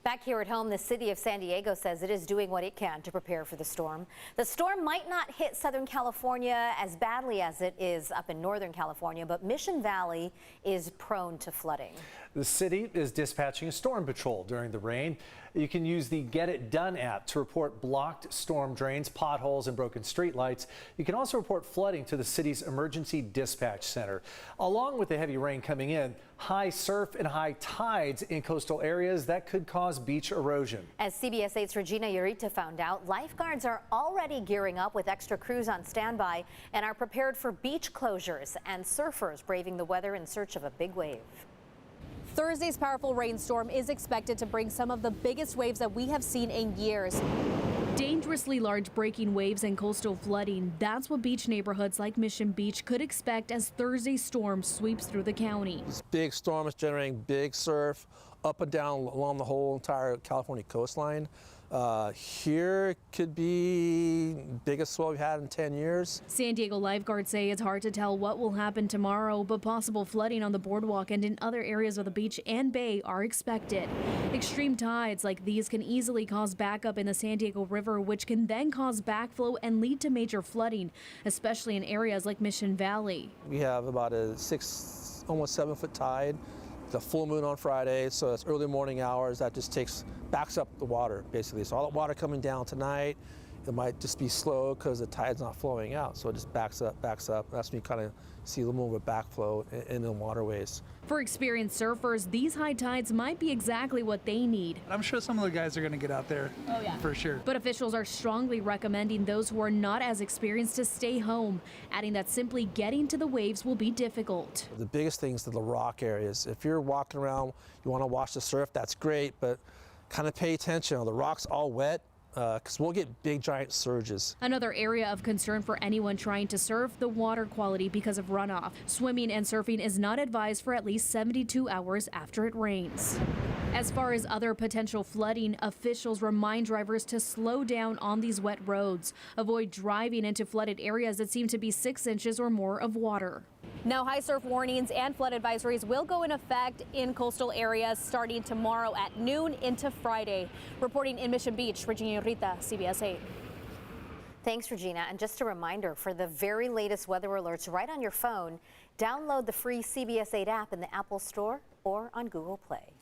Back here at home, the city of San Diego says it is doing what it can to prepare for the storm. The storm might not hit Southern California as badly as it is up in Northern California, but Mission Valley is prone to flooding. The city is dispatching a storm patrol during the rain. You can use the Get It Done app to report blocked storm drains, potholes, and broken streetlights. You can also report flooding to the city's emergency dispatch center. Along with the heavy rain coming in, high surf and high tides in coastal areas that could cause beach erosion. As CBS 8's Regina Urita found out, lifeguards are already gearing up with extra crews on standby and are prepared for beach closures and surfers braving the weather in search of a big wave. Thursday's powerful rainstorm is expected to bring some of the biggest waves that we have seen in years. Dangerously large breaking waves and coastal flooding. That's what beach neighborhoods like Mission Beach could expect as Thursday's storm sweeps through the county. This big storm is generating big surf up and down along the whole entire California coastline. Here could be biggest swell we've had in 10 years. San Diego lifeguards say it's hard to tell what will happen tomorrow, but possible flooding on the boardwalk and in other areas of the beach and bay are expected. Extreme tides like these can easily cause backup in the San Diego River, which can then cause backflow and lead to major flooding, especially in areas like Mission Valley. We have about a almost 7 foot tide. The full moon on Friday, so that's early morning hours. That just backs up the water, basically. So all the water coming down tonight, it might just be slow because the tide's not flowing out. So it just backs up. That's when you kind of see a little more of a backflow in the waterways. For experienced surfers, these high tides might be exactly what they need. I'm sure some of the guys are going to get out there, for sure. But officials are strongly recommending those who are not as experienced to stay home, adding that simply getting to the waves will be difficult. The biggest things are the rock areas. If you're walking around, you want to watch the surf, that's great, but kind of pay attention. The rock's all wet, because we'll get big giant surges. Another area of concern for anyone trying to surf, the water quality because of runoff. Swimming and surfing is not advised for at least 72 hours after it rains. As far as other potential flooding, officials remind drivers to slow down on these wet roads. Avoid driving into flooded areas that seem to be 6 inches or more of water. Now, high surf warnings and flood advisories will go in effect in coastal areas starting tomorrow at noon into Friday. Reporting in Mission Beach, Regina Urita, CBS 8. Thanks, Regina. And just a reminder, for the very latest weather alerts right on your phone, download the free CBS 8 app in the Apple Store or on Google Play.